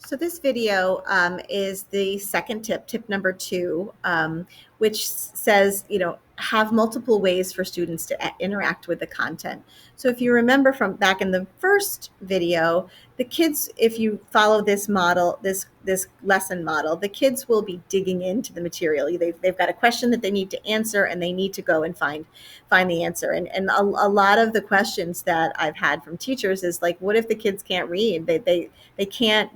So this video is the second tip, tip number 2, which says, have multiple ways for students to interact with the content. So if you remember from back in the first video, the kids, if you follow this model, this lesson model, the kids will be digging into the material. They've got a question that they need to answer, and they need to go and find the answer. And a lot of the questions that I've had from teachers is like, what if the kids can't read? They can't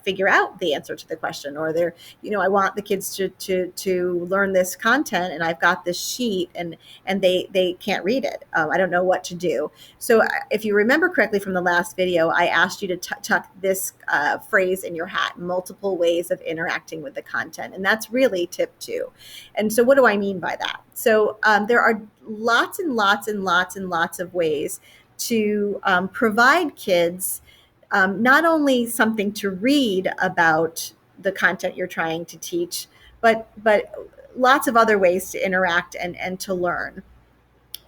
figure out the answer to the question, or I want the kids to learn this content, and I've got this sheet, and they can't read it. I don't know what to do. So if you remember correctly from the last video, I asked you to tuck this phrase in your hat: multiple ways of interacting with the content. And that's really tip 2. And so what do I mean by that? So there are lots and lots and lots and lots of ways to provide kids not only something to read about the content you're trying to teach, but lots of other ways to interact and to learn.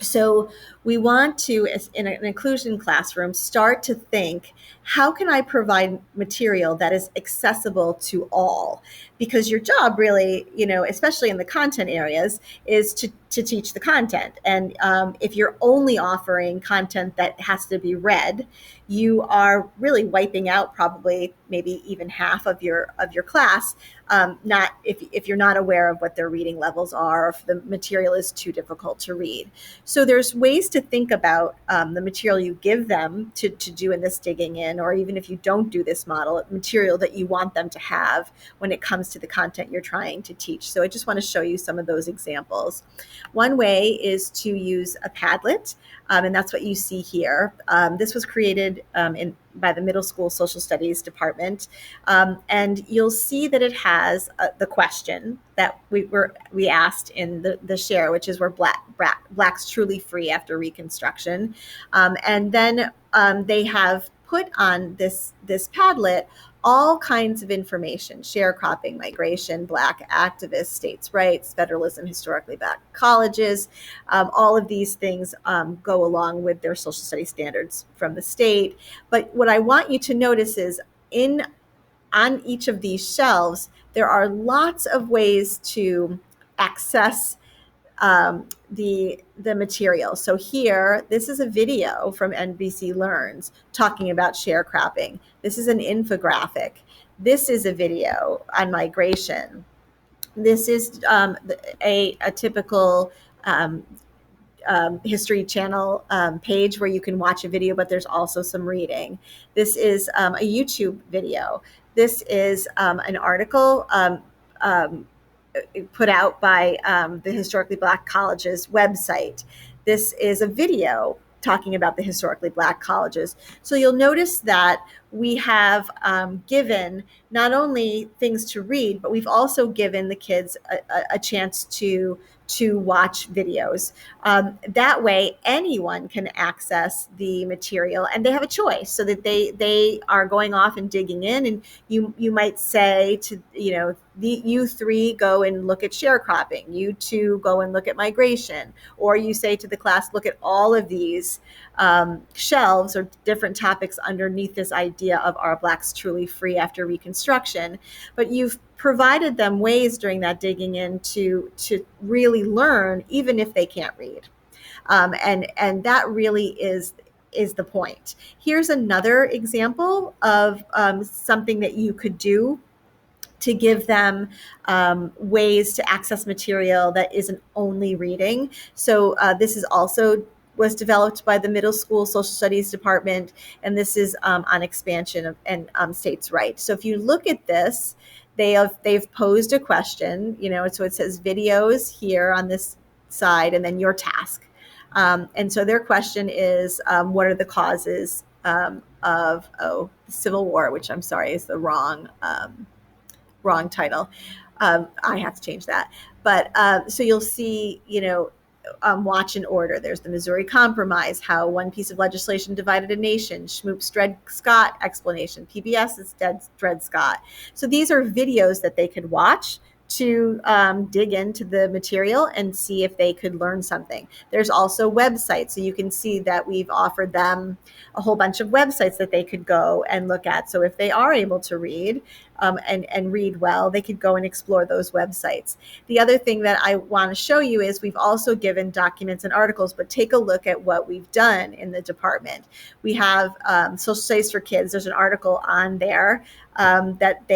So we want to, in an inclusion classroom, start to think, how can I provide material that is accessible to all? Because your job really, especially in the content areas, is to teach the content. And if you're only offering content that has to be read, you are really wiping out probably maybe even half of your class. Not if you're not aware of what their reading levels are, or if the material is too difficult to read. So there's ways to think about the material you give them to do in this digging in, or even if you don't do this model, material that you want them to have when it comes to the content you're trying to teach. So I just want to show you some of those examples. One way is to use a Padlet, and that's what you see here. This was created by the middle school social studies department, and you'll see that it has the question that we asked in the share, which is, were blacks truly free after Reconstruction? And then they have put on this Padlet all kinds of information: sharecropping, migration, Black activists, states' rights, federalism, historically Black colleges. All of these things go along with their social studies standards from the state. But what I want you to notice is on each of these shelves, there are lots of ways to access the material. So here, this is a video from NBC Learns talking about sharecropping. This is an infographic. This is a video on migration. This is a typical History Channel page where you can watch a video, but there's also some reading. This is a YouTube video. This is an article put out by the Historically Black Colleges website. This is a video talking about the historically Black colleges. So you'll notice that we have given not only things to read, but we've also given the kids a chance to watch videos. That way, anyone can access the material, and they have a choice, so that they are going off and digging in. And you might say to you 3 go and look at sharecropping, you 2 go and look at migration, or you say to the class, look at all of these shelves or different topics underneath this idea of, are Blacks truly free after Reconstruction? But you've provided them ways during that digging in to really learn, even if they can't read. And that really is the point. Here's another example of something that you could do to give them ways to access material that isn't only reading. So this is also was developed by the middle school social studies department, and this is on expansion and states' rights. So if you look at this, they've posed a question, so it says videos here on this side, and then your task. And so their question is, what are the causes of the Civil War, which I'm sorry is the wrong title. I have to change that. But so you'll see, watch in order. There's the Missouri Compromise, how one piece of legislation divided a nation, Schmoop's Dred Scott explanation, PBS's Dred Scott. So these are videos that they could watch to dig into the material and see if they could learn something. There's also websites. So you can see that we've offered them a whole bunch of websites that they could go and look at. So if they are able to read and read well, they could go and explore those websites. The other thing that I want to show you is we've also given documents and articles, but take a look at what we've done in the department. We have social studies for kids. There's an article on there that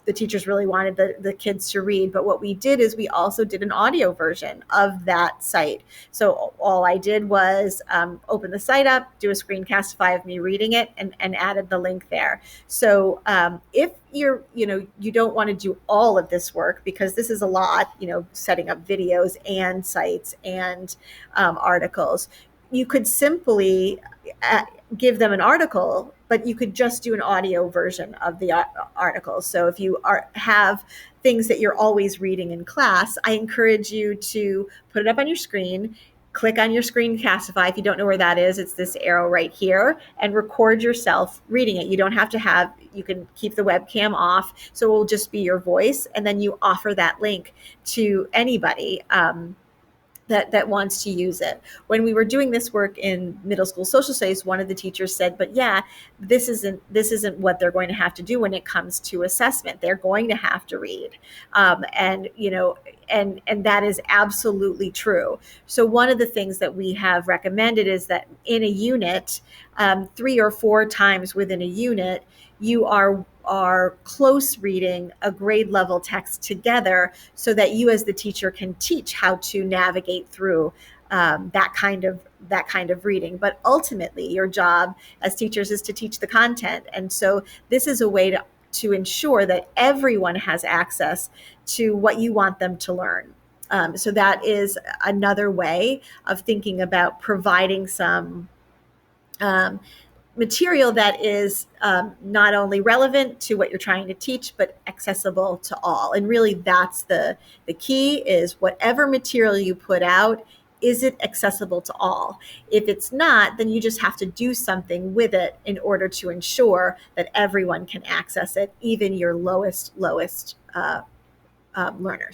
the teachers really wanted the kids to read. But what we did is we also did an audio version of that site. So all I did was open the site up, do a screencastify of me reading it, and added the link there. So if you don't want to do all of this work, because this is a lot, setting up videos and sites and articles, you could simply give them an article, but you could just do an audio version of the article. So if you have things that you're always reading in class, I encourage you to put it up on your screen, click on your screencastify. If you don't know where that is, it's this arrow right here, and record yourself reading it. You don't have to you can keep the webcam off, so it will just be your voice, and then you offer that link to anybody that wants to use it. When we were doing this work in middle school social studies, one of the teachers said, but yeah, this isn't what they're going to have to do when it comes to assessment. They're going to have to read. And that is absolutely true. So one of the things that we have recommended is that in a unit, 3 or 4 times within a unit, you are close reading a grade level text together, so that you as the teacher can teach how to navigate through that kind of reading. But ultimately, your job as teachers is to teach the content. And so this is a way to ensure that everyone has access to what you want them to learn. So that is another way of thinking about providing some material that is not only relevant to what you're trying to teach, but accessible to all. And really, that's the key, is whatever material you put out, is it accessible to all? If it's not, then you just have to do something with it in order to ensure that everyone can access it, even your lowest learners.